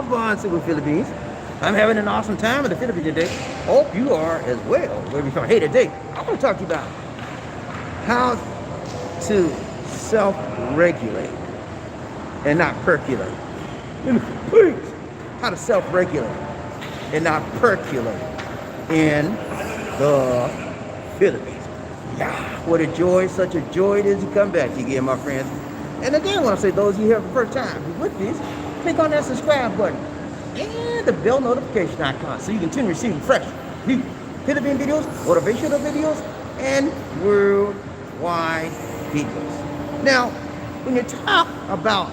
Bonsu with Philippines. I'm having an awesome time in the Philippines today. Hope you are as well. Where we from? Hey, today I'm going to talk to you about how to self-regulate and not percolate. Please, how to self-regulate and not percolate in the Philippines. Yeah, what a joy, such a joy it is to come back to you again, my friends. And again, I want to say those of you here for the first time, with this, click on that subscribe button and the bell notification icon so you continue receiving fresh new Philippine videos, motivational videos, and worldwide videos. Now, when you talk about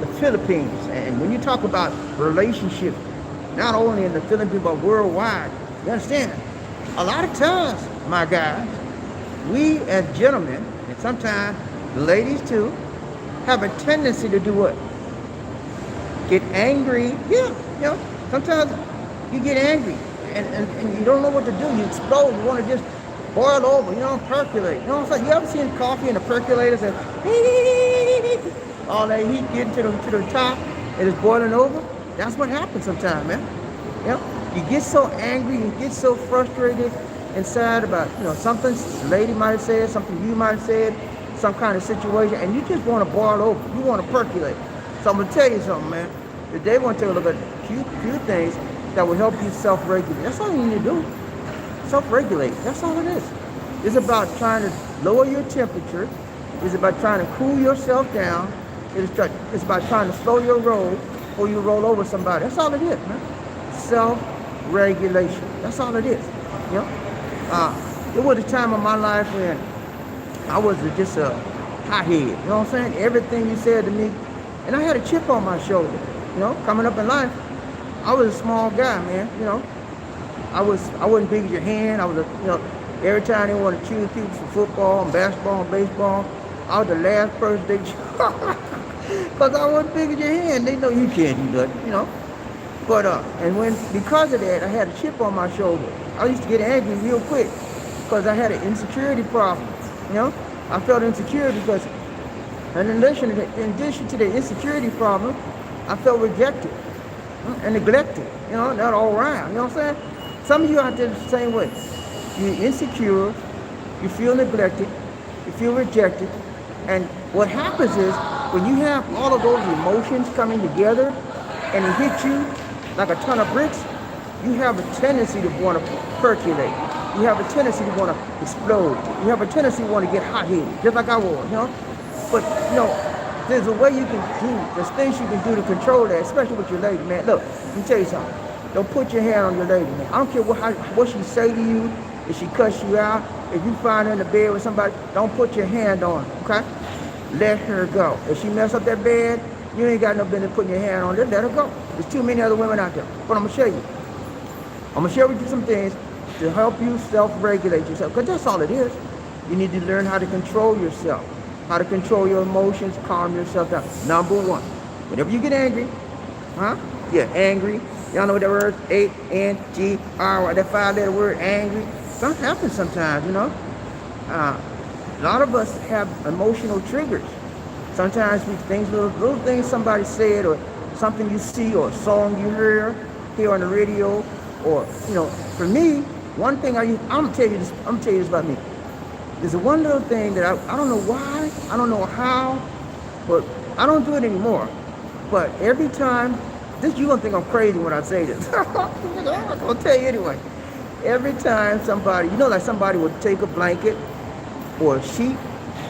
the Philippines and when you talk about relationships, not only in the Philippines but worldwide, you understand, a lot of times, my guys, we as gentlemen, and sometimes the ladies too, have a tendency to do what? Get angry. Yeah, sometimes you get angry and you don't know what to do. You explode. You want to just boil over, percolate. You know what I'm saying? You ever seen coffee in a percolator and all that heat getting to the top and it's boiling over? That's what happens sometimes, man. You get so angry, you get so frustrated inside about, something the lady might have said, something you might have said, some kind of situation, and you just want to boil over. You want to percolate. So I'm going to tell you something, man. Today I want to tell you about a few things that will help you self-regulate. That's all you need to do. Self-regulate. That's all it is. It's about trying to lower your temperature. It's about trying to cool yourself down. It's about trying to slow your roll before you roll over somebody. That's all it is, man. Self-regulation. That's all it is. There was a time in my life when I was just a hothead. You know what I'm saying? Everything you said to me, and I had a chip on my shoulder. Coming up in life, I was a small guy, man. I wasn't big as your hand. I was every time they want to choose people for football and basketball and baseball, I was the last person they choose. Because I wasn't big as your hand. They know you can't do that, But, because of that, I had a chip on my shoulder. I used to get angry real quick because I had an insecurity problem, I felt insecure because, in addition to the insecurity problem, I felt rejected and neglected, not all around, you know what I'm saying? Some of you out there the same way. You're insecure, you feel neglected, you feel rejected, and what happens is when you have all of those emotions coming together and it hits you like a ton of bricks, you have a tendency to want to percolate. You have a tendency to want to explode. You have a tendency to want to get hot-headed, just like I was, But, there's a way you can do, there's things you can do to control that, especially with your lady, man. Look, let me tell you something. Don't put your hand on your lady, man. I don't care what she say to you, if she cuss you out, if you find her in the bed with somebody, don't put your hand on her, okay? Let her go. If she mess up that bed, you ain't got no business putting your hand on her. Let her go. There's too many other women out there. But I'm going to show you. I'm going to share with you some things to help you self-regulate yourself, because that's all it is. You need to learn how to control yourself, how to control your emotions, calm yourself down. Number one, whenever you get angry, angry, y'all know what that word, A-N-G-R, that 5-letter word, angry. Something happens sometimes, A lot of us have emotional triggers. Sometimes little things somebody said, or something you see, or a song you hear on the radio, or, for me, one thing I'm gonna tell you this about me. There's one little thing that I don't know why, I don't know how, but I don't do it anymore. But every time, you're gonna think I'm crazy when I say this. I'm gonna tell you anyway. Every time somebody, like somebody would take a blanket or a sheet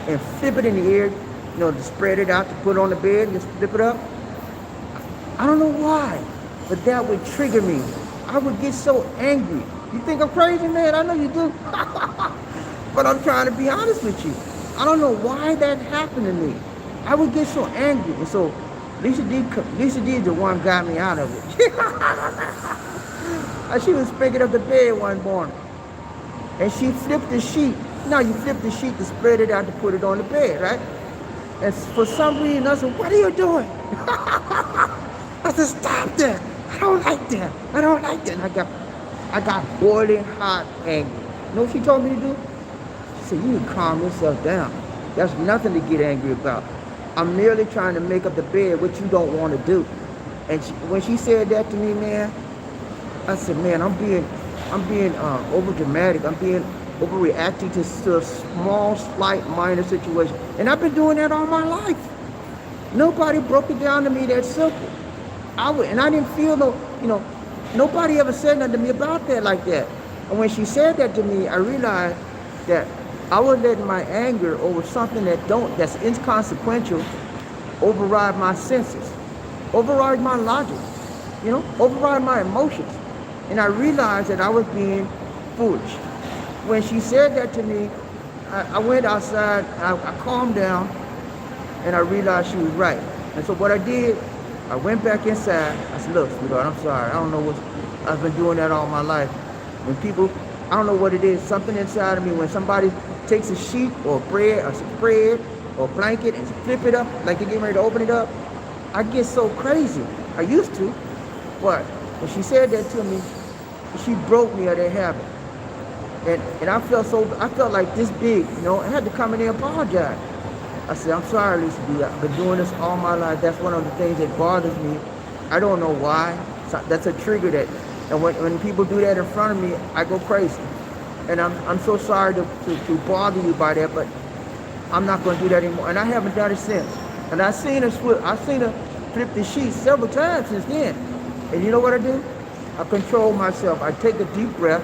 and flip it in the air, to spread it out, to put it on the bed and just flip it up. I don't know why, but that would trigger me. I would get so angry. You think I'm crazy, man? I know you do. But I'm trying to be honest with you. I don't know why that happened to me. I would get so angry. And so Lisa D is the one got me out of it. She was picking up the bed one morning. And she flipped the sheet. Now you flip the sheet to spread it out to put it on the bed, right? And for some reason I said, what are you doing? I said, stop that. I don't like that. And I got boiling hot angry. You know what she told me to do? She said, you need to calm yourself down. There's nothing to get angry about. I'm merely trying to make up the bed, which you don't want to do. And when she said that to me, man, I said, man, I'm being over dramatic. I'm being overreacting to a small, slight, minor situation. And I've been doing that all my life. Nobody broke it down to me that simple. And I didn't feel nobody ever said nothing to me about that like that. And when she said that to me, I realized that I was letting my anger over something that's inconsequential override my senses, override my logic, override my emotions. And I realized that I was being foolish. When she said that to me, I went outside, I calmed down, and I realized she was right. And so what I did, I went back inside. I said, look, sweetheart, I'm sorry. I don't know I've been doing that all my life. When people, I don't know what it is, something inside of me, when somebody takes a sheet or bread or some bread or blanket and flip it up, like they're getting ready to open it up, I get so crazy. I used to, but when she said that to me, she broke me of that habit. And I felt like this big, I had to come in there and apologize. I said, I'm sorry, Lisa B. I've been doing this all my life. That's one of the things that bothers me. I don't know why. So that's a trigger and when people do that in front of me, I go crazy. And I'm so sorry to bother you by that, but I'm not going to do that anymore. And I haven't done it since. And I've seen her flip the sheet several times since then. And you know what I do? I control myself. I take a deep breath.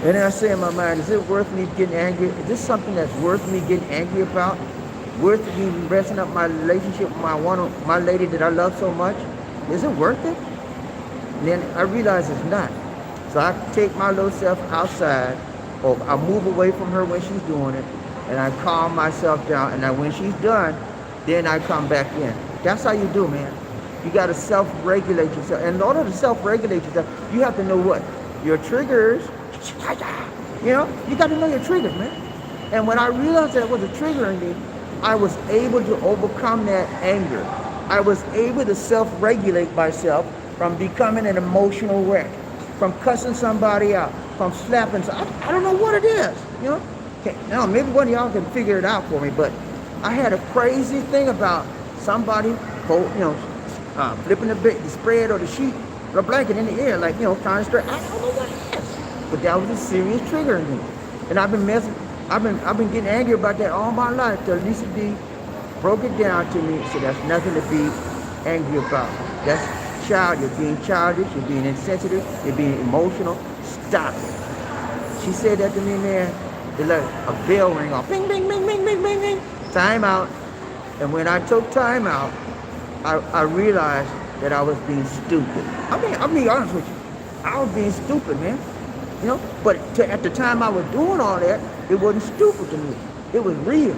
And then I say in my mind, is it worth me getting angry? Is this something that's worth me getting angry about? Worth me messing up my relationship with my lady that I love so much? Is it worth it? And then I realize it's not. So I take my little self outside, or I move away from her when she's doing it, and I calm myself down. And then when she's done, then I come back in. That's how you do, man. You got to self-regulate yourself. And in order to self-regulate yourself, you have to know what? Your triggers. You got to know your triggers, man. And when I realized that was a trigger in me, I was able to overcome that anger. I was able to self-regulate myself from becoming an emotional wreck, from cussing somebody out, from slapping. I don't know what it is, Okay, now maybe one of y'all can figure it out for me, but I had a crazy thing about somebody, flipping the spread or the sheet or the blanket in the air, like, trying to stretch. I don't know what it is. But that was a serious trigger in me. And I've been getting angry about that all my life till Lisa D broke it down to me. So that's nothing to be angry about. That's you're being childish, you're being insensitive, you're being emotional. Stop it. She said that to me, man. It like a bell ring off. Bing, bing, bing, bing, bing, bing, bing. Time out. And when I took time out, I realized that I was being stupid. I'll be honest with you. I was being stupid, man. But at the time I was doing all that, it wasn't stupid to me. It was real.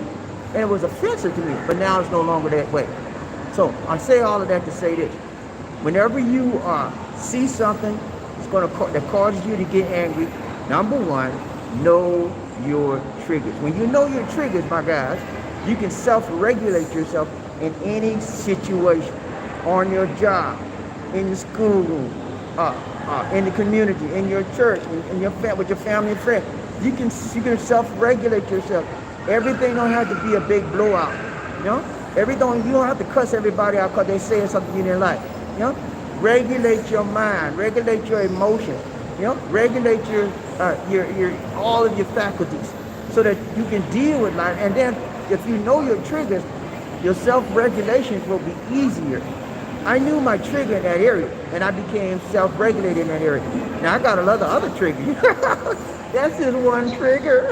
And it was offensive to me. But now it's no longer that way. So I say all of that to say this. Whenever you see something that causes you to get angry, number one, know your triggers. When you know your triggers, my guys, you can self-regulate yourself in any situation. On your job, in the schoolroom, in the community, in your church, with your family and friends. You can self-regulate yourself. Everything don't have to be a big blowout. Everything, you don't have to cuss everybody out because they saying something you didn't like. Regulate your mind, regulate your emotions. Regulate your all of your faculties so that you can deal with life. And then if you know your triggers, your self-regulation will be easier. I knew my trigger in that area, and I became self-regulated in that area. Now, I got a lot of other triggers. That's just one trigger.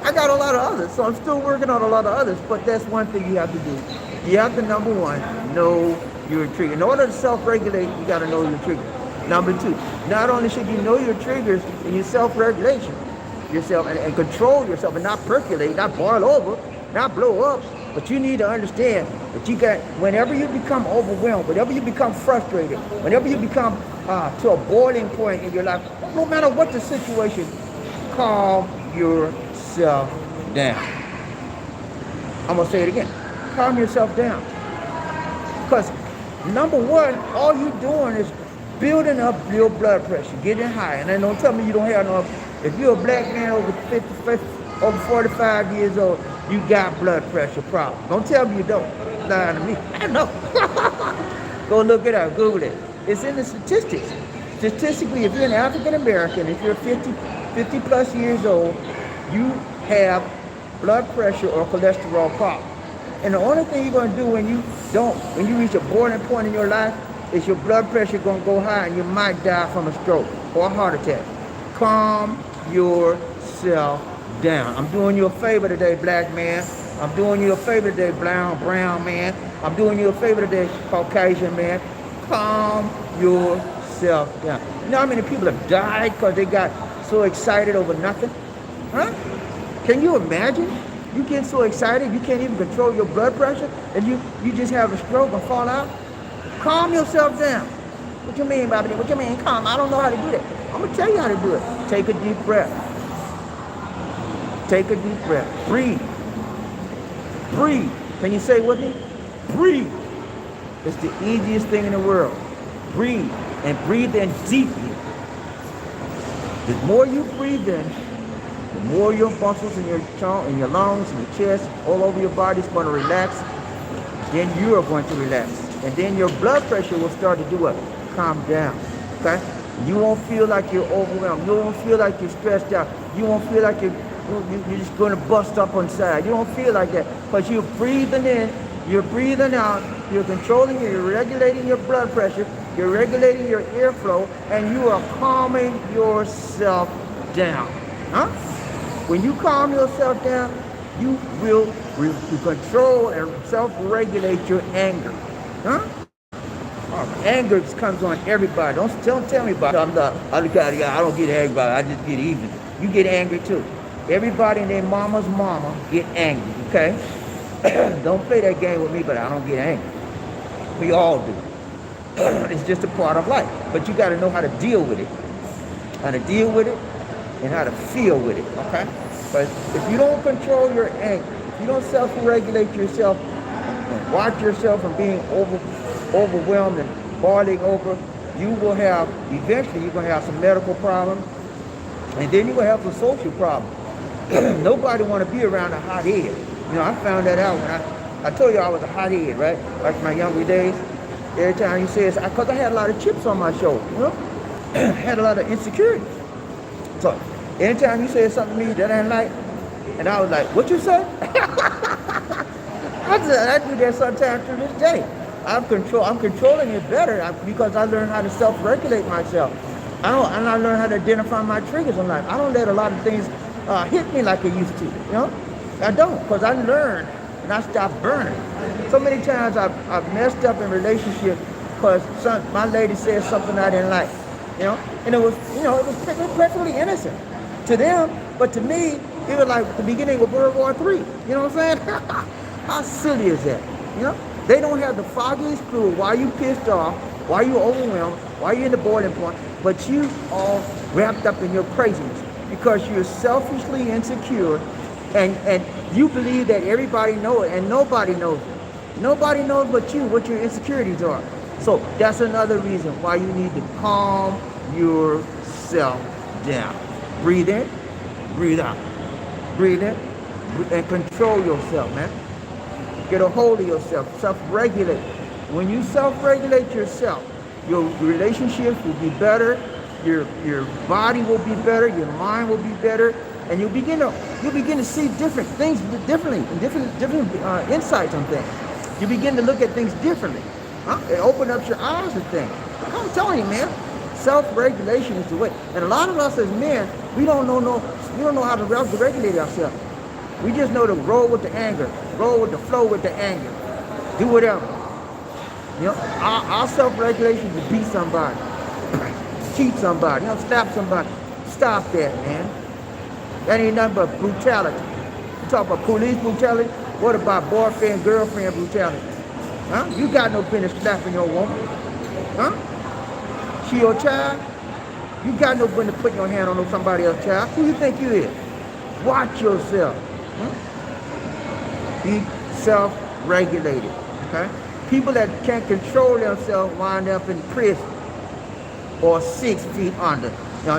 I got a lot of others, so I'm still working on a lot of others, but that's one thing you have to do. You have to, number one, know your trigger. In order to self-regulate, you got to know your trigger. Number two, not only should you know your triggers and your self-regulation, and control yourself and not percolate, not boil over, not blow up, but you need to understand that whenever you become overwhelmed, whenever you become frustrated, whenever you become to a boiling point in your life, no matter what the situation, calm yourself down. I'm going to say it again. Calm yourself down. Because number one, all you're doing is building up your blood pressure, getting high. And then don't tell me you don't have no. If you're a black man over 50, over 45 years old, you got blood pressure problems. Don't tell me you don't. lying to me. I know. Go look it up. Google it. It's in the statistics. Statistically, if you're an African American, if you're 50 plus years old, you have blood pressure or cholesterol problem. And the only thing you're going to do when you reach a boiling point in your life, is your blood pressure going to go high and you might die from a stroke or a heart attack. Calm yourself down. I'm doing you a favor today, black man. I'm doing you a favor today, brown man. I'm doing you a favor today, Caucasian man. Calm yourself down. You know how many people have died because they got so excited over nothing? Huh? Can you imagine? You get so excited you can't even control your blood pressure and you just have a stroke and fall out? Calm yourself down. What you mean, BobbieD? What you mean calm? I don't know how to do that. I'm going to tell you how to do it. Take a deep breath. Take a deep breath. Breathe. Breathe. Can you say with me? Breathe. It's the easiest thing in the world. Breathe. And breathe in deeply. The more you breathe in, the more your muscles in your your lungs and your chest, all over your body is going to relax. Then you are going to relax. And then your blood pressure will start to do what? Calm down. Okay? You won't feel like you're overwhelmed. You won't feel like you're stressed out. You won't feel like you're just going to bust up on side. You don't feel like that. Because you're breathing in, you're breathing out, you're controlling, you're regulating your blood pressure, you're regulating your airflow, and you are calming yourself down. Huh? When you calm yourself down, you will control and self-regulate your anger. Huh? Anger comes on everybody. Don't tell me about it. I'm the other kind of guy. I don't get angry about it. I just get even. You get angry too. Everybody and their mama's mama get angry, okay? Don't play that game with me, but I don't get angry. We all do. It's just a part of life. But you got to know how to deal with it. How to deal with it and how to feel with it, okay? But if you don't control your anger, if you don't self-regulate yourself and watch yourself from being overwhelmed and boiling over, you will have, eventually you're going to have some medical problems, and then you're going to have some social problems. Nobody want to be around a hot head. You know, I found that out when I told you I was a hot head, right? Like my younger days. Every time you say it's because I had a lot of chips on my shoulder, you know? Had a lot of insecurity. So anytime you say something to me that I didn't like, and I was like, what you say? I do that sometimes to this day. I'm controlling it better because I learned how to self-regulate myself. And I learned how to identify my triggers in life. I don't let a lot of things hit me like I used to, you know? I don't, because I learned and I stopped burning. So many times I've messed up in relationships because my lady said something I didn't like, you know? And it was perfectly innocent to them, but to me, it was like the beginning of World War III. You know what I'm saying? How silly is that? You know? They don't have the foggiest clue why you pissed off, why you overwhelmed, why you're in the boiling point, but you all wrapped up in your craziness because you're selfishly insecure and you believe that everybody knows it and nobody knows it. Nobody knows but you what your insecurities are. So that's another reason why you need to calm yourself down. Breathe in, breathe out. Breathe in and control yourself, man. Get a hold of yourself. Self-regulate. When you self-regulate yourself, your relationships will be better, your body will be better, your mind will be better, and you'll begin to see different things differently, and different insights on things. You begin to look at things differently. Huh? It opens up your eyes to things. I'm telling you, man. Self-regulation is the way. And a lot of us as men, we don't know how to regulate ourselves. We just know to roll with the anger, roll with the flow with the anger, do whatever. You know, our self-regulation is to beat somebody, cheat somebody, slap somebody. Stop that, man. That ain't nothing but brutality. You talk about police brutality. What about boyfriend, girlfriend brutality? Huh? You got no business slapping your woman. Huh? She your child? You got no business putting your hand on somebody else's child. Who you think you is? Watch yourself. Be self-regulated. Okay? People that can't control themselves wind up in prison or 6 feet under.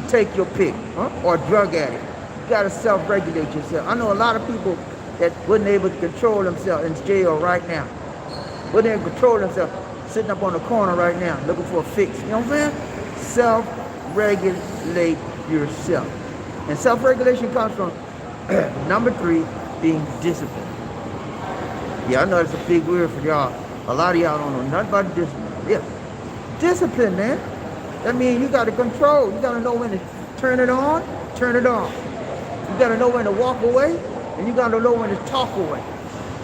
Take your pick. Or drug addict. You gotta self-regulate yourself. I know a lot of people that wasn't able to control themselves in jail right now. But they control themselves, sitting up on the corner right now, looking for a fix. You know what I'm saying? Self-regulate yourself. And self-regulation comes from number 3, being disciplined. Yeah, I know it's a big word for y'all. A lot of y'all don't know nothing about discipline. Yeah. Discipline, man. That means you got to control. You got to know when to turn it on, turn it off. You got to know when to walk away, and you got to know when to talk away.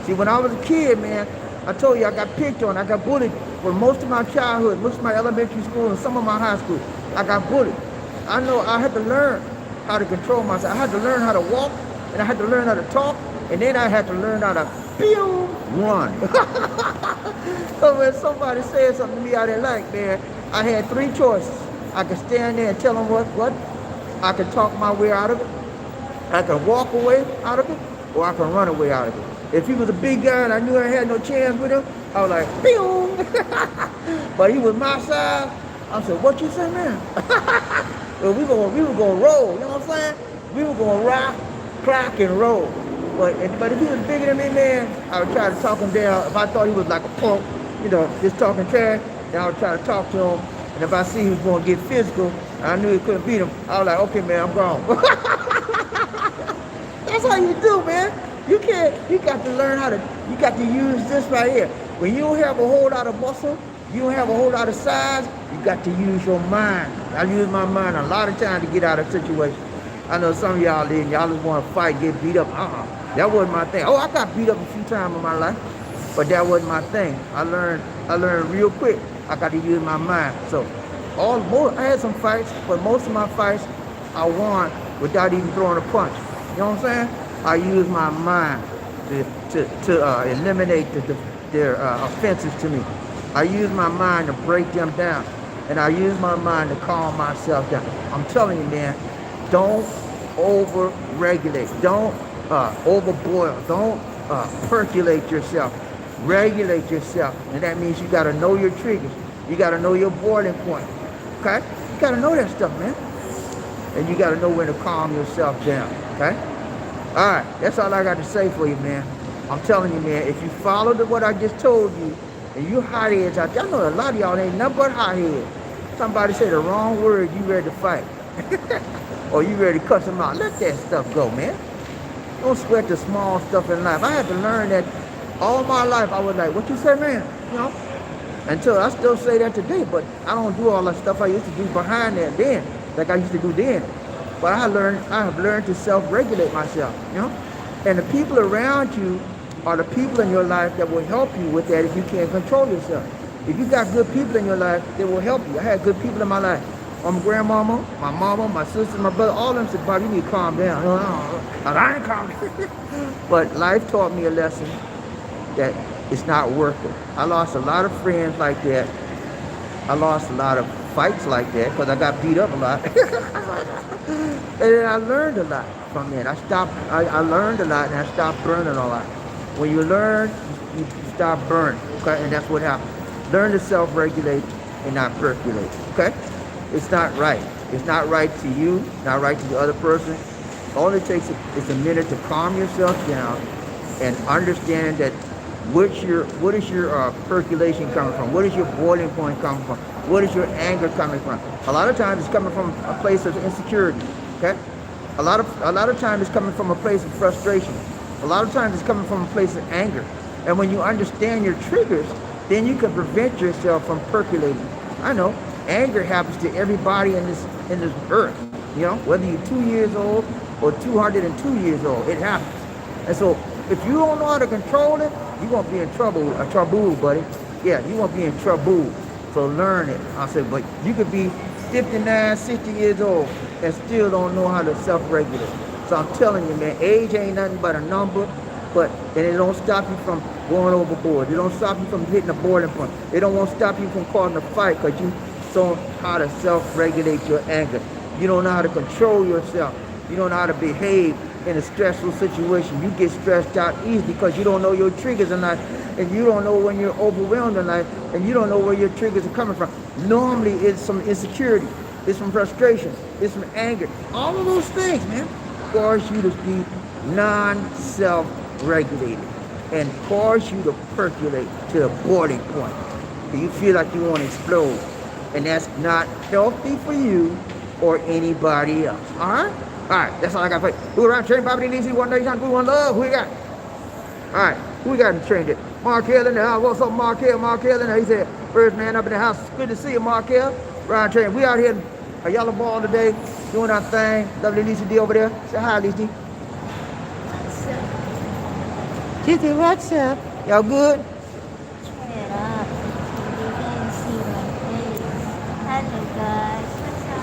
See, when I was a kid, man, I told you I got picked on. I got bullied for most of my childhood, most of my elementary school, and some of my high school. I got bullied. I know I had to learn how to control myself. I had to learn how to walk, and I had to learn how to talk, and then I had to learn how to run. So when somebody said something to me I didn't like, man, I had 3 choices. I could stand there and tell them what. I could talk my way out of it. I could walk away out of it, or I could run away out of it. If he was a big guy and I knew I had no chance with him, I was like, pew! But he was my size. I said, what you say, man? Well, we were gonna roll, you know what I'm saying? We were gonna rock, crack, and roll. But if he was bigger than me, man, I would try to talk him down. If I thought he was like a punk, you know, just talking trash, then I would try to talk to him. And if I see he was gonna get physical, and I knew he couldn't beat him, I was like, okay, man, I'm gone. That's how you do, man. You got to learn you got to use this right here. When you don't have a whole lot of muscle, you don't have a whole lot of size, you got to use your mind. I use my mind a lot of times to get out of situations. I know some of y'all did, y'all just want to fight, get beat up. That wasn't my thing. Oh, I got beat up a few times in my life, but that wasn't my thing. I learned real quick. I got to use my mind. So I had some fights, but most of my fights I won without even throwing a punch. You know what I'm saying? I use my mind to eliminate their offenses to me. I use my mind to break them down, and I use my mind to calm myself down. I'm telling you, man, don't over-regulate. Don't overboil. Don't percolate yourself. Regulate yourself, and that means you got to know your triggers. You got to know your boiling point. Okay? You got to know that stuff, man. And you got to know when to calm yourself down. Okay? All right, that's all I got to say for you, man. I'm telling you, man, if you follow what I just told you, and you hotheads out there, I know a lot of y'all ain't nothing but hotheads. Somebody say the wrong word, you ready to fight. Or you ready to cuss them out. Let that stuff go, man. Don't sweat the small stuff in life. I had to learn that all my life. I was like, what you say, man? You know? Until I still say that today, but I don't do all that stuff I used to do behind that then, like I used to do then. But I have learned to self-regulate myself, you know? And the people around you are the people in your life that will help you with that if you can't control yourself. If you got good people in your life, they will help you. I had good people in my life. My grandmama, my mama, my sister, my brother, all of them said, Bob, you need to calm down. I ain't calm down. But life taught me a lesson that it's not worth it. I lost a lot of friends like that. I lost a lot of fights like that because I got beat up a lot. And then I learned a lot from that. I learned a lot, and I stopped burning a lot. When you learn, you stop burning, okay? And that's what happens. Learn to self-regulate and not percolate, okay? It's not right. It's not right to you, not right to the other person. All it takes is a minute to calm yourself down and understand that what is your percolation coming from? What is your boiling point coming from? What is your anger coming from? A lot of times it's coming from a place of insecurity, okay? A lot of times it's coming from a place of frustration. A lot of times it's coming from a place of anger. And when you understand your triggers, then you can prevent yourself from percolating. I know, anger happens to everybody in this earth, you know, whether you're 2 years old or 202 years old, it happens. And so if you don't know how to control it, you're going to be in trouble, buddy. Yeah, you're going to be in trouble. So learn it. I said, but you could be 59, 60 years old and still don't know how to self-regulate. So I'm telling you, man, age ain't nothing but a number, and it don't stop you from going overboard. It don't stop you from hitting a boiling point. It don't stop you from causing a fight because you don't know how to self-regulate your anger. You don't know how to control yourself. You don't know how to behave in a stressful situation. You get stressed out easily because you don't know your triggers in life, and you don't know when you're overwhelmed in life, and you don't know where your triggers are coming from. Normally, it's some insecurity. It's from frustration. It's from anger. All of those things, man, cause you to be non-self-regulated. and cause you to percolate to a boiling point. You feel like you want to explode. And that's not healthy for you or anybody else. All right? All right, that's all I got for you. Who around train BobbieD easy one day, who one love? Who we got? All right, who we got in train? Markel in the house. What's up, Markel? Markel in there. He said, first man up in the house. Good to see you, Markel. Round train. We out here in a yellow ball today, doing our thing. Lovely Lisa D over there. Say hi, Lisa. What's up? She said, what's up? Y'all good? Shut up. You can see my face. Hello guys.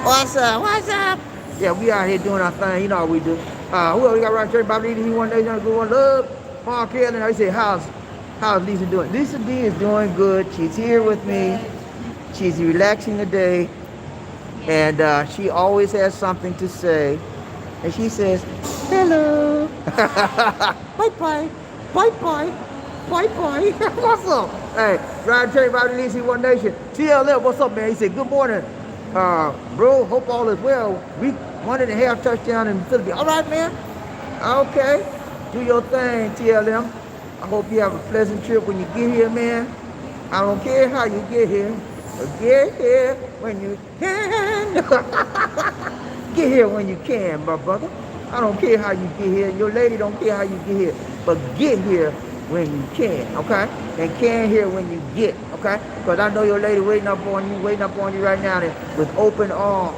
What's up? What's up? Yeah, we out here doing our thing. You know how we do. Who else we got right there? BobbieD, he one day, good one love. Markel, and I say, how's Lisa doing? Lisa D is doing good. She's here with me. She's relaxing today. And she always has something to say. And she says, hello. Bye-bye. Bye-bye. Bye-bye. What's up? Hey, Ryan Terry, BobbieD, Lisa, One Nation. TLF, what's up, man? He said, good morning. Bro, hope all is well. We 1.5 touchdown in the Philippines. All right, man. Okay. Do your thing, TLM. I hope you have a pleasant trip when you get here, man. I don't care how you get here. But get here when you can. Get here when you can, my brother. I don't care how you get here. Your lady don't care how you get here. But get here when you can, okay? And can here when you get, okay? Because I know your lady waiting up on you right now with open arms.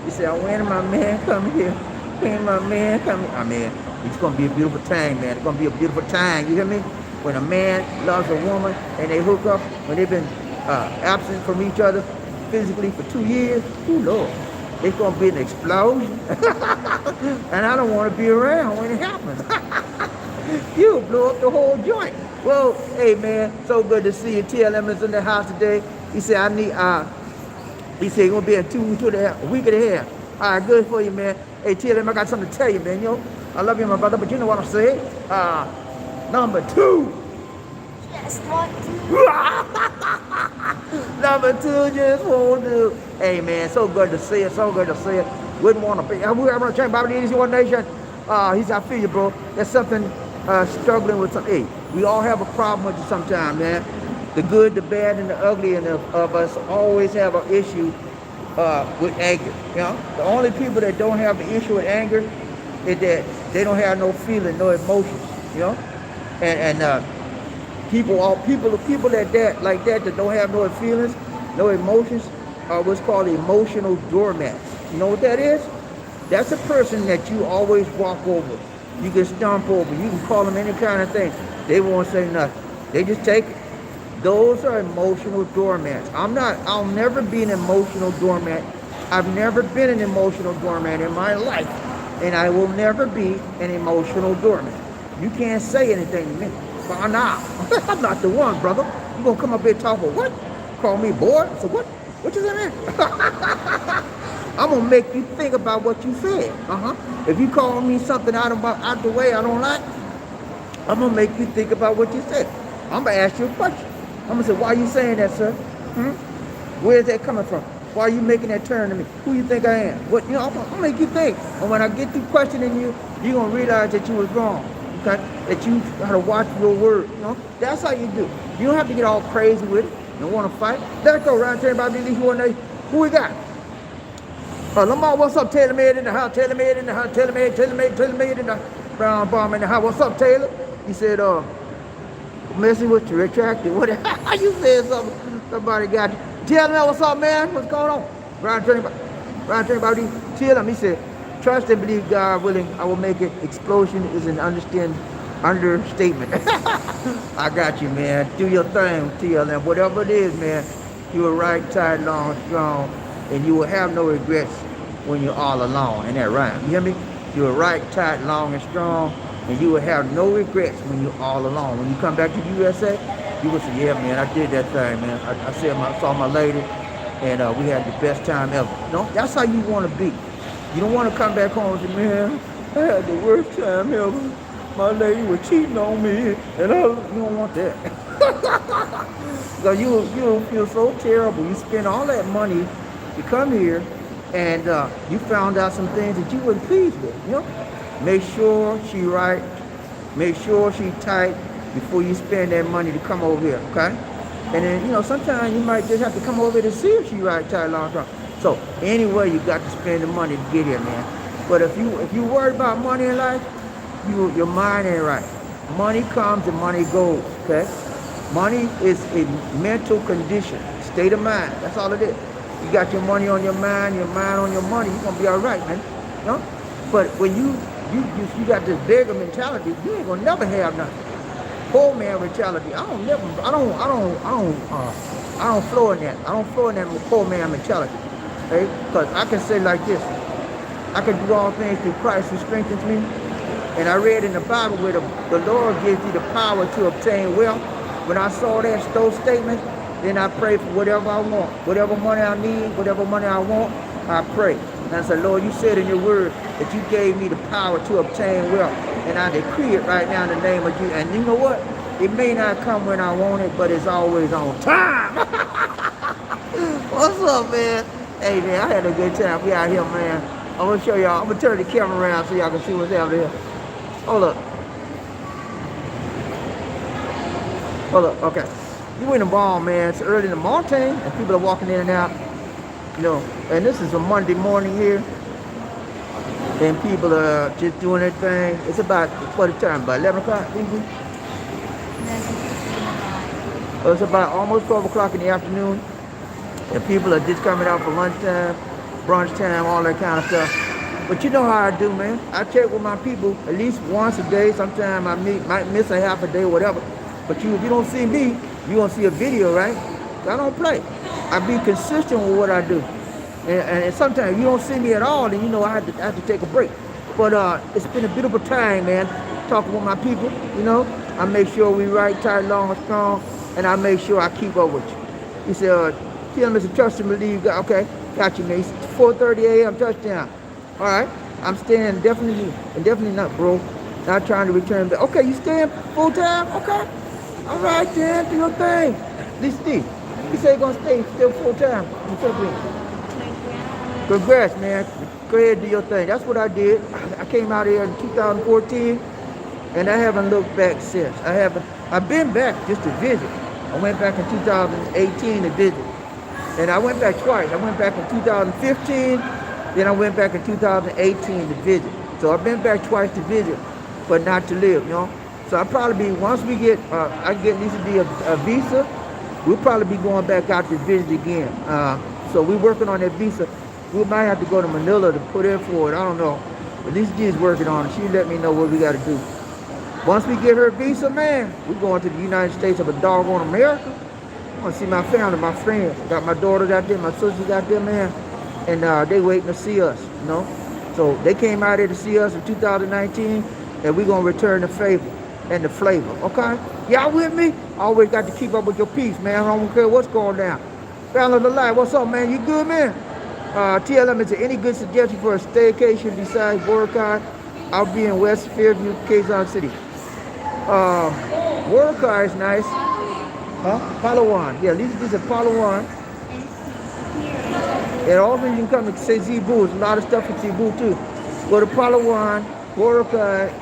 You say, when my man come here? When my man come here? I mean, it's going to be a beautiful time, man. It's going to be a beautiful time, you hear me? When a man loves a woman and they hook up, when they've been absent from each other physically for 2 years, oh Lord, it's going to be an explosion. And I don't want to be around when it happens. You blow up the whole joint. Well, hey man, so good to see you. TLM is in the house today. He said, he said, gonna be in 2 weeks, a week and a half. All right, good for you, man. Hey, TLM, I got something to tell you, man. You know, I love you, my brother, but you know what I'm saying? Number 2. Yes, what? Number 2 just won't do. Hey, man, so good to see you. So good to see you. Wouldn't want to be. We're going to train BobbieD, One Nation. He said, I feel you, bro. There's something struggling with some. Hey, we all have a problem with it sometimes, man. The good, the bad, and the ugly of us always have an issue with anger. You know, the only people that don't have an issue with anger is that they don't have no feeling, no emotions. You know, and people that don't have no feelings, no emotions, are what's called emotional doormats. You know what that is? That's a person that you always walk over. You can stomp over. You can call them any kind of thing. They won't say nothing. They just take it. Those are emotional doormats. I'll never be an emotional doormat. I've never been an emotional doormat in my life. And I will never be an emotional doormat. You can't say anything to me. By now. I'm not the one, brother. You gonna come up here and talk about what? Call me boy? So what? What you say, man? I'm gonna make you think about what you said. If you call me something out the way I don't like, I'm gonna make you think about what you said. I'm gonna ask you a question. I'm gonna say, why are you saying that, sir? Where is that coming from? Why are you making that turn to me? Who you think I am? What, you know, I'm gonna make you think. And when I get through questioning you, you're gonna realize that you was wrong. Okay? That you gotta watch your word. You know? That's how you do. You don't have to get all crazy with it and wanna fight. Let's go around here about these One Nation. Who we got? Lamar, what's up? Taylor made in the house. Taylor made in the house. Taylor made in the brown bomb in the house. What's up, Taylor? He said, messing with you, retracted. What? You said something. Somebody got you. Tell him what's up, man. What's going on? Ryan Turning about these. Tell him. He said, trust and believe God willing. I will make it. Explosion is an understatement. I got you, man. Do your thing, TLM. Whatever it is, man. You will right, tight, long, strong, and you will have no regrets when you're all alone. And that rhyme. You hear me? You will right, tight, long, and strong, and you will have no regrets when you're all alone. When you come back to the USA, you will say, yeah, man, I did that thing, man. I saw my lady, and we had the best time ever. No, that's how you want to be. You don't want to come back home and say, man, I had the worst time ever. My lady was cheating on me, and you don't want that. Because you'll feel so terrible. You spend all that money to come here, and you found out some things that you weren't pleased with. You know, make sure she right, make sure she tight, before you spend that money to come over here, okay? And then, you know, sometimes you might just have to come over here to see if she right tight long term. So anyway, you got to spend the money to get here, man. But if you worried about money in life, your mind ain't right. Money comes and money goes, okay? Money is a mental condition, state of mind. That's all it is. You got your money on your mind on your money, you're gonna be all right, man. You know? But when you got this beggar mentality, you ain't gonna never have nothing. Poor man mentality. I don't flow in that. I don't flow in that poor man mentality. Okay? Because I can say like this. I can do all things through Christ who strengthens me. And I read in the Bible where the Lord gives you the power to obtain wealth. When I saw those statements, then I pray for whatever I want. Whatever money I need, whatever money I want, I pray. And I said, Lord, you said in your word that you gave me the power to obtain wealth. And I decree it right now in the name of Jesus. And you know what? It may not come when I want it, but it's always on time. What's up, man? Hey, man, I had a good time. We out here, man. I'm going to show y'all. I'm going to turn the camera around so y'all can see what's happening here. Hold up. Hold up, okay. You in the mall, man. It's early in the morning, and people are walking in and out. You know, and this is a Monday morning here. And people are just doing their thing. It's about, what the time? About 11 o'clock, think we? It's about almost 12 o'clock in the afternoon. And people are just coming out for lunchtime, brunch time, all that kind of stuff. But you know how I do, man. I check with my people at least once a day. Sometimes I might miss a half a day or whatever. But if you don't see me, you gonna see a video, right? I don't play. I be consistent with what I do. And sometimes you don't see me at all, then you know I have to take a break. But it's been a bit of a time, man, talking with my people, you know. I make sure we right, tight, long, and strong, and I make sure I keep up with you. He said, tell me to trust and believe. Okay, got you, man. It's 4:30 a.m. touchdown. All right, I'm staying definitely not, bro. Not trying to return back. Okay, you staying full time? Okay. All right, then, do your thing. This Steve, he said he's gonna stay still full time. Congrats, man. Go ahead and do your thing. That's what I did. I came out here in 2014, and I haven't looked back since. I've been back just to visit. I went back in 2018 to visit. And I went back twice. I went back in 2015, then I went back in 2018 to visit. So I've been back twice to visit, but not to live, you know. So I'll probably be, once we get, I get at least to be a visa, we'll probably be going back out to visit again. So we're working on that visa. We might have to go to Manila to put in for it. I don't know. But Lisa G is working on it. She let me know what we got to do. Once we get her visa, man, we're going to the United States of a doggone America. I want to see my family, my friends. I got my daughters out there, my sisters out there, man. And they waiting to see us, you know. So they came out here to see us in 2019, and we're going to return the favor and the flavor, okay? Y'all with me? Always got to keep up with your peace, man. I don't care what's going down. Family of the light, what's up, man? You good, man? Tell them, is there any good suggestion for a staycation besides Boracay? I'll be in West Fairview, Quezon City. Boracay is nice. Huh? Palawan. Yeah, this is Palawan. And also you can come to Cebu. There's a lot of stuff in Cebu too. Go to Palawan, Boracay.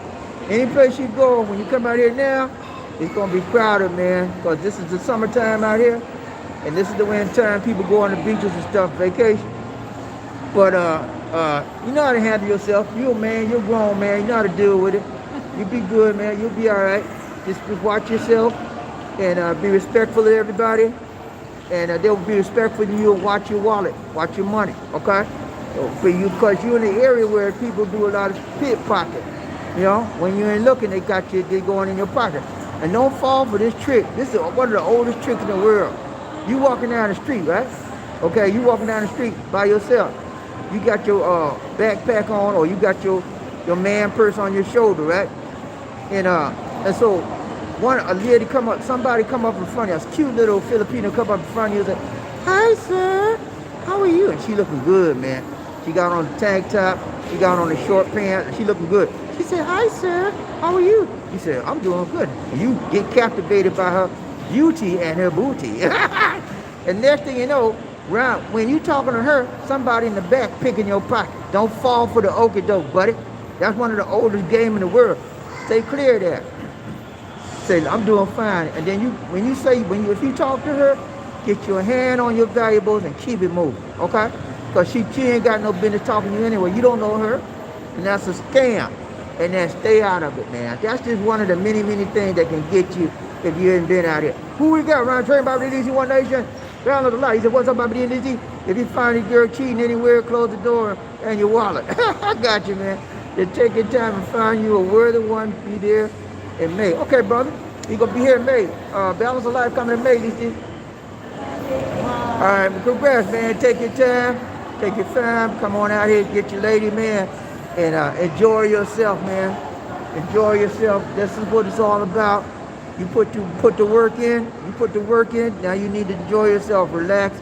Any place you go, when you come out here now, it's going to be crowded, man. Because this is the summertime out here. And this is the winter time people go on the beaches and stuff, vacation. But you know how to handle yourself. You're a man, you're grown, man. You know how to deal with it. You be good, man. You'll be all right. Just watch yourself and be respectful of everybody. And they'll be respectful to you and watch your wallet, watch your money, okay? So for you, because you're in the area where people do a lot of pickpocket. You know, when you ain't looking, they got you, they going in your pocket. And don't fall for this trick. This is one of the oldest tricks in the world. You walking down the street, right? Okay, you walking down the street by yourself. You got your backpack on, or you got your man purse on your shoulder, right? And so a lady come up, somebody come up in front of you, a cute little Filipino come up in front of you and say, "Hi, sir, how are you?" And she looking good, man. She got on the tank top, she got on the short pants, and she looking good. She said, "Hi, sir, how are you?" He said, "I'm doing good." And you get captivated by her beauty and her booty. And next thing you know, when you talking to her, somebody in the back picking your pocket. Don't fall for the okie doke, buddy. That's one of the oldest games in the world. Stay clear of that. Say, I'm doing fine. And then if you talk to her, get your hand on your valuables and keep it moving, okay? Because she ain't got no business talking to you anyway. You don't know her, and that's a scam. And then stay out of it, man. That's just one of the many, many things that can get you if you ain't been out here. Who we got? Ron Train, BobbieD, One Nation. Down on the light. He said, what's up, BobbieD? If you find a girl cheating anywhere, close the door and your wallet. I got you, man. Then take your time and find you a worthy one. Be there in May. Okay, brother. You're going to be here in May. Balance of Life coming in May, DC. All right, congrats, man. Take your time. Take your time. Come on out here. Get your lady, man. And enjoy yourself, man. Enjoy yourself. This is what it's all about. You put the work in. You put the work in. Now you need to enjoy yourself, relax,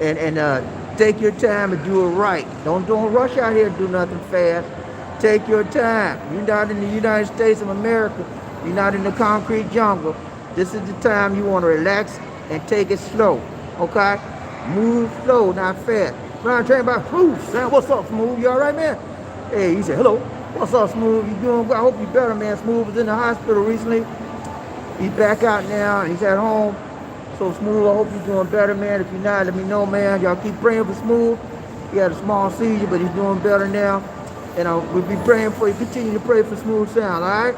and take your time and do it right. Don't rush out here and do nothing fast. Take your time. You're not in the United States of America. You're not in the concrete jungle. This is the time you want to relax and take it slow. Okay? Move slow, not fast. Ron Train by Smooth. Sam, what's up, Smooth? You all right, man? Hey, he said, hello. What's up, Smooth? You doing good? I hope you're better, man. Smooth was in the hospital recently. He's back out now, and he's at home. So, Smooth, I hope you're doing better, man. If you're not, let me know, man. Y'all keep praying for Smooth. He had a small seizure, but he's doing better now. And we'll be praying for you. Continue to pray for Smooth Sound, all right?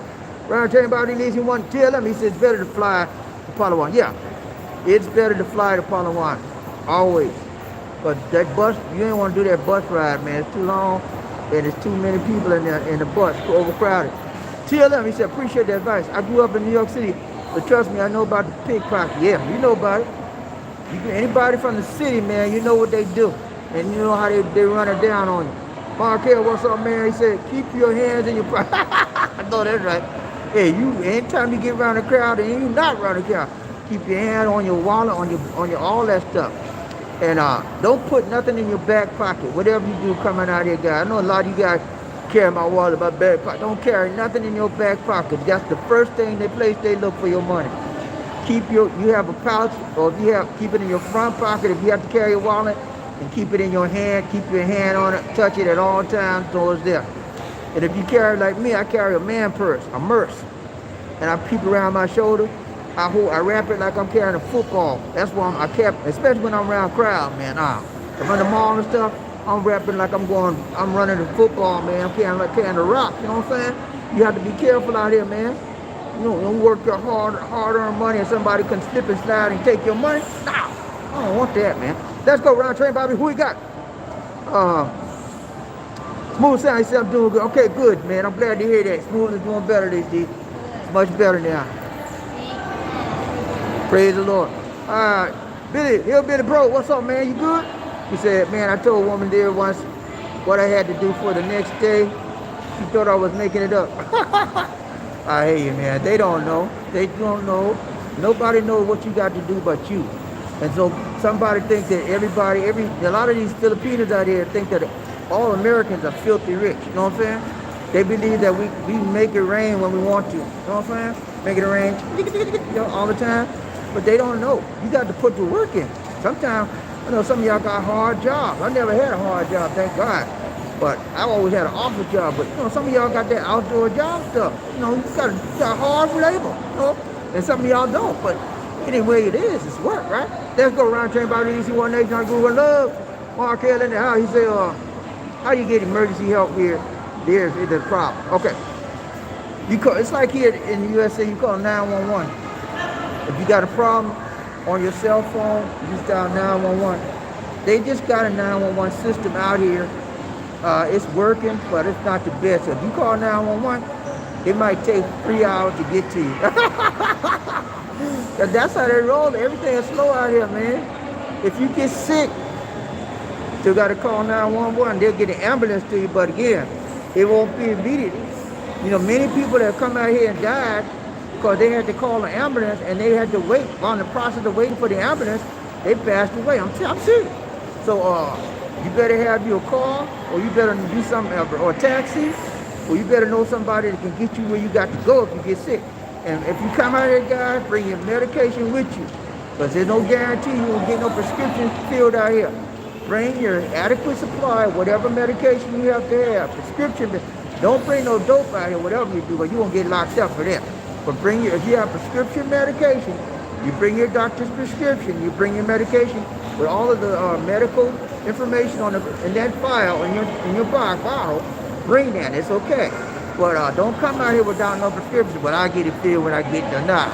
Ron Train about these, he want to tell him. He said it's better to fly to Palawan. Yeah, it's better to fly to Palawan. Always. But that bus, you ain't want to do that bus ride, man. It's too long, and there's too many people in the bus, overcrowded. Tell them, he said, appreciate the advice. I grew up in New York City, but trust me, I know about the pickpocket. Yeah, you know about it. Anybody from the city, man, you know what they do. And you know how they run it down on you. Markel, what's up, man? He said, keep your hands in your pocket. I know that's right. Hey, anytime you get around the crowd, and you not around the crowd, keep your hand on your wallet, on your all that stuff. And don't put nothing in your back pocket. Whatever you do coming out here, guys. I know a lot of you guys carry my wallet, my back pocket. Don't carry nothing in your back pocket. That's the first thing they look for your money. You have a pouch, or if you keep it in your front pocket. If you have to carry a wallet, and keep it in your hand. Keep your hand on it. Touch it at all times so it's there. And if you carry like me, I carry a man purse, a merce, and I keep it around my shoulder. I wrap it like I'm carrying a football. That's why I kept, especially when I'm around crowd, man. If I'm in the mall and stuff, I'm wrapping like I'm running a football, man. I'm carrying a rock. You know what I'm saying? You have to be careful out here, man. You don't work your hard-earned money, and somebody can slip and slide and take your money. No, I don't want that, man. Let's go, Ron Train, Bobby. Who we got? Smooth Sound, he said I'm doing good. Okay, good, man. I'm glad to hear that. Smooth is doing better this day. It's much better now. Praise the Lord. Billy Bro, what's up, man? You good? He said, man, I told a woman there once what I had to do for the next day. She thought I was making it up. I hear you, man. They don't know. They don't know. Nobody knows what you got to do but you. And so somebody thinks that a lot of these Filipinos out here think that all Americans are filthy rich. You know what I'm saying? They believe that we make it rain when we want to. You know what I'm saying? Make it rain, all the time. But they don't know. You got to put the work in. Sometimes, I know some of y'all got hard jobs. I never had a hard job, thank God. But I always had an office job. But some of y'all got that outdoor job stuff. You got hard labor. And some of y'all don't. But anyway, it is. It's work, right? Let's go around train by the One Nation. I grew with love. Markel in the house. He said, how you get emergency help here? There's the problem. Okay. It's like here in the USA, you call 911. If you got a problem on your cell phone, you just dial 911. They just got a 911 system out here. It's working, but it's not the best. So if you call 911, it might take 3 hours to get to you. That's how they roll. Everything is slow out here, man. If you get sick, you got to call 911. They'll get an ambulance to you, but again, it won't be immediate. Many people that come out here and died because they had to call an ambulance and they had to wait. On the process of waiting for the ambulance, they passed away. I'm serious. So you better have your car, or you better do something, or a taxi, or you better know somebody that can get you where you got to go if you get sick. And if you come out here, guys, bring your medication with you, because there's no guarantee you will get no prescription filled out here. Bring your adequate supply of whatever medication you have to have, prescription. Don't bring no dope out here, whatever you do, but you won't get locked up for that. But if you have prescription medication, you bring your doctor's prescription, you bring your medication with all of the medical information in that file in your bottle. Bring that. It's okay. But don't come out here without no prescription. But I get it filled when I get it or not.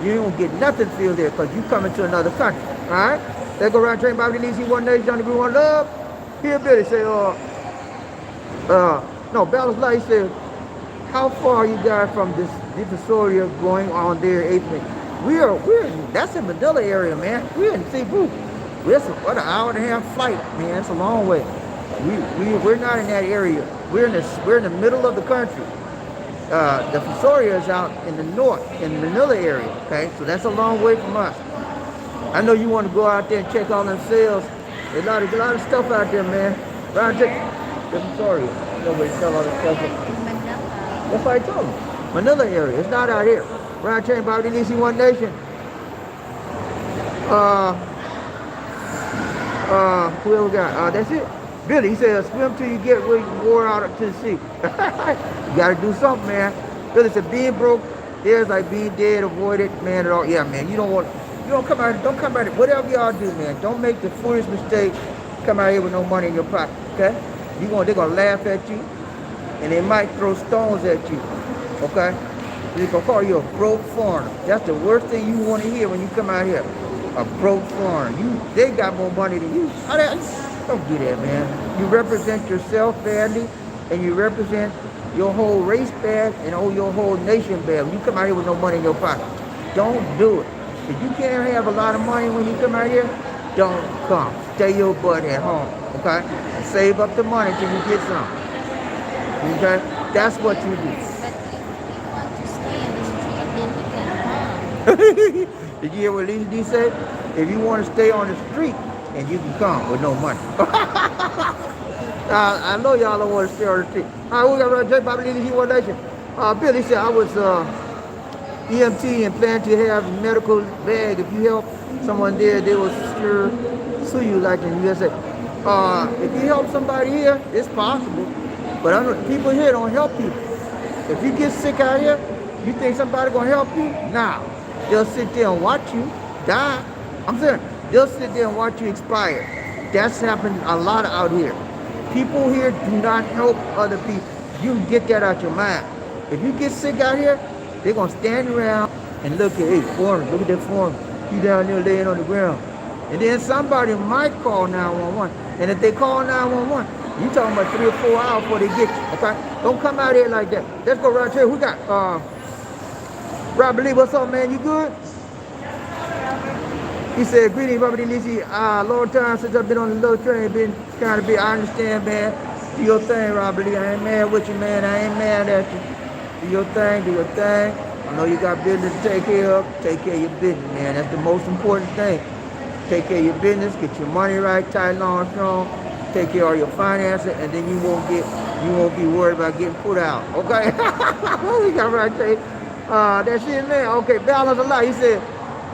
You don't get nothing filled there because you coming to another country. All right? Let's go around train BobbieD, see one nation, degree, one love. Here, Billy say, no, Balance Light said, how far are you guys from this disorder going on there, 8th May? That's in Manila area, man. We're in Cebu. We're what, an hour and a half flight, man. It's a long way. We're not in that area. We're in the middle of the country. The Visoria is out in the north, in the Manila area. Okay, so that's a long way from us. I know you want to go out there and check all them sales. There's a lot of stuff out there, man. Round check the Visoria. Nobody sell all this stuff. That's what I told them. Manila area. It's not out here. Round chain BobbieD, see one nation. Who else we got? That's it. Billy, he said, swim till you get wore out to the sea. You gotta do something, man. Billy said, being broke, there's like being dead, avoid it, man, at all. Yeah, man, don't come out here, whatever y'all do, man, don't make the foolish mistake, come out here with no money in your pocket, okay? They're gonna laugh at you, and they might throw stones at you, okay? They're gonna call you a broke foreigner. That's the worst thing you wanna hear when you come out here. A broke foreigner. They got more money than you. Don't do that, man. You represent yourself badly, and you represent your whole race bad, and your whole nation bad. When you come out here with no money in your pocket, don't do it. If you can't have a lot of money when you come out here, don't come. Stay your butt at home, okay? And save up the money till you get some. Okay? That's what you do. But if you want to stay in the street, then you can come. Did you hear what Lisa D said? If you want to stay on the street, and you can come with no money. I know y'all don't want to stay on the street. All right, we got J BobbieD, one nation. Billy said I was EMT and plan to have medical bag. If you help someone there, they will sure sue you like in the USA. If you help somebody here, it's possible. But I know people here don't help people. If you get sick out here, you think somebody gonna help you? Nah. They'll sit there and watch you die. I'm saying, they'll sit there and watch you expire. That's happened a lot out here. People here do not help other people. You can get that out your mind. If you get sick out here, they're gonna stand around and look at, hey, foreigner, look at that foreigner. You down there laying on the ground. And then somebody might call 911. And if they call 911, you talking about 3 or 4 hours before they get you, okay? Don't come out here like that. Let's go right here. We got BobbieD, what's up, man? You good? He said, greetings, BobbieD. Long time since I've been on the little train, been kind of big. I understand, man. Do your thing, BobbieD. I ain't mad with you, man. I ain't mad at you. Do your thing, do your thing. I know you got business to take care of. Take care of your business, man. That's the most important thing. Take care of your business, get your money right, tight, long, strong. Take care of your finances, and then you won't be worried about getting put out. Okay? We got right there. That's it, man. Okay, Balance a lot. He said,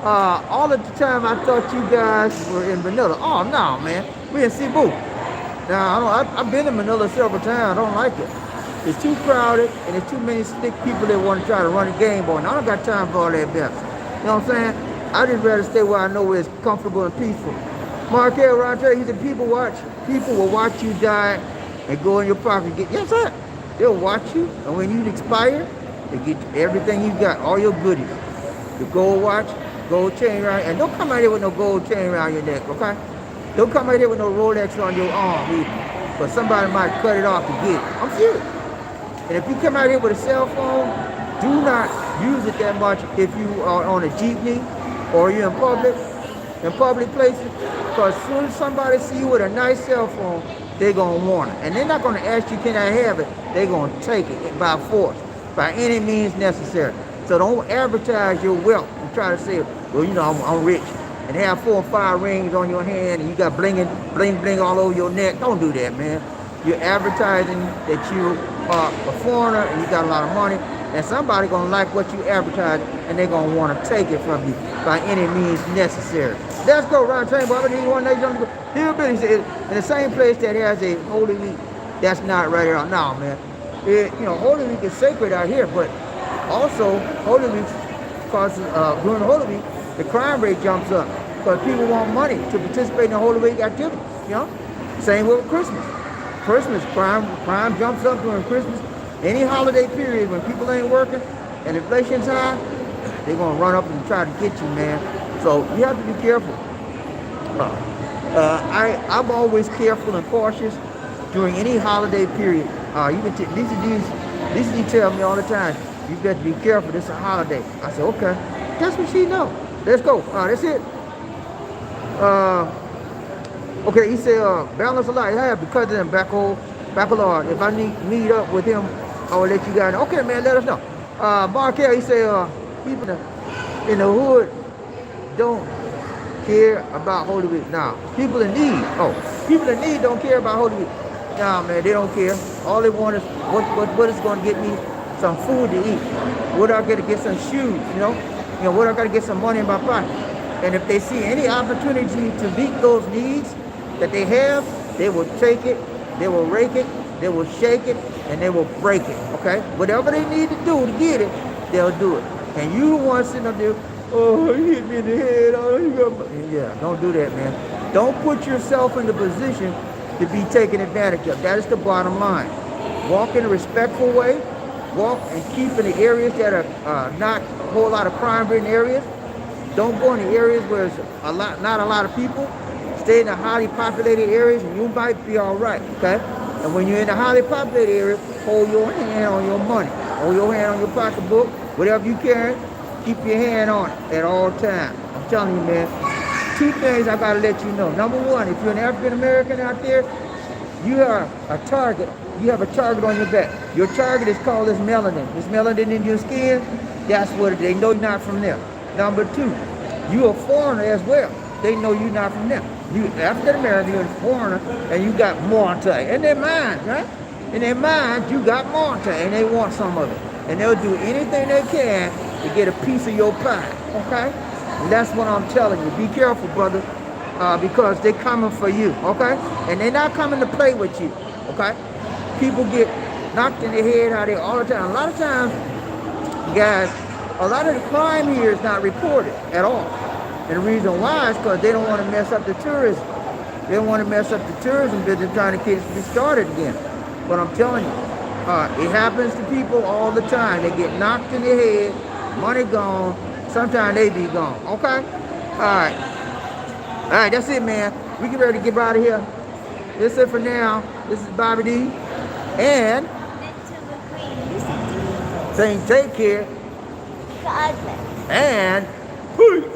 all of the time I thought you guys were in Manila. Oh, no, man. We in Cebu. Now, I've been in Manila several times. I don't like it. It's too crowded, and there's too many slick people that want to try to run a game on. I don't got time for all that mess. You know what I'm saying? I just rather stay where I know where it's comfortable and peaceful. Markel Roger, he said, people will watch you die and go in your pocket and get, yes, sir. They'll watch you, and when you expire, they get everything you got, all your goodies. The gold watch, gold chain around, and don't come out here with no gold chain around your neck, okay? Don't come out here with no Rolex on your arm either, but somebody might cut it off to get it. I'm serious. And if you come out here with a cell phone, do not use it that much if you are on a jeepney or you're in public places, because as soon as somebody see you with a nice cell phone, they're going to want it. And they're not going to ask you, can I have it? They're going to take it by force, by any means necessary. So don't advertise your wealth and try to say, well, you know, I'm rich, and have 4 or 5 rings on your hand, and you got bling all over your neck. Don't do that, man. You're advertising that you are a foreigner and you got a lot of money, and somebody gonna like what you advertise, and they're gonna want to take it from you by any means necessary. Let's go round train, BobbieD, one nation. Hillbilly said, in the same place that has a Holy Week, that's not right at all. No, man. You know, Holy Week is sacred out here, but Also, Holy Week causes during the Holy Week, the crime rate jumps up because people want money to participate in the Holy Week activity. You know, same with Christmas. Christmas crime jumps up during Christmas. Any holiday period when people ain't working and inflation's high, they're gonna run up and try to get you, man. So you have to be careful. I'm always careful and cautious during any holiday period. You can these tell me all the time, you better be careful, this is a holiday. I said, okay. That's what she know. Let's go. That's it. Okay, he said, balance a lot. I have the cousin Backaload. If I meet up with him, I will let you guys know. Okay, man, let us know. Markel, he said, people in the hood don't care about Holy Week. Now, people in need don't care about Holy Week. Nah, man, they don't care. All they want is what is going to get me some food to eat. What I got to get some shoes, what I got to get some money in my pocket. And if they see any opportunity to meet those needs that they have, they will take it, they will rake it, they will shake it, and they will break it, okay? Whatever they need to do to get it, they'll do it. And you the one sitting up there, oh, he hit me in the head. Oh, yeah, don't do that, man. Don't put yourself in the position to be taken advantage of. That is the bottom line. Walk in a respectful way. Walk and keep in the areas that are not a whole lot of crime-ridden areas. Don't go in the areas where there's not a lot of people. Stay in the highly populated areas and you might be all right, okay? And when you're in the highly populated areas, hold your hand on your money. Hold your hand on your pocketbook. Whatever you carry, keep your hand on it at all times. I'm telling you, man. Two things I gotta let you know. Number one, if you're an African American out there, you are a target. You have a target on your back. Your target is called this melanin. This melanin in your skin, that's what they know you're not from there. Number two, you're a foreigner as well. They know you're not from there. You African American, you're a foreigner, and you got Monte. In their mind, right? In their mind, you got Monte, and they want some of it. And they'll do anything they can to get a piece of your pie, okay? And that's what I'm telling you. Be careful, brother, because they're coming for you, okay? And they're not coming to play with you, okay? People get knocked in the head out there all the time. A lot of times, guys, a lot of the crime here is not reported at all. And the reason why is because they don't want to mess up the tourism. They don't want to mess up the tourism business trying to get it started again. But I'm telling you, it happens to people all the time. They get knocked in the head, money gone, sometimes they be gone, okay? All right, that's it, man. We get ready to get out of here. That's it for now. This is BobbieD. And saying take care. God bless. And peace.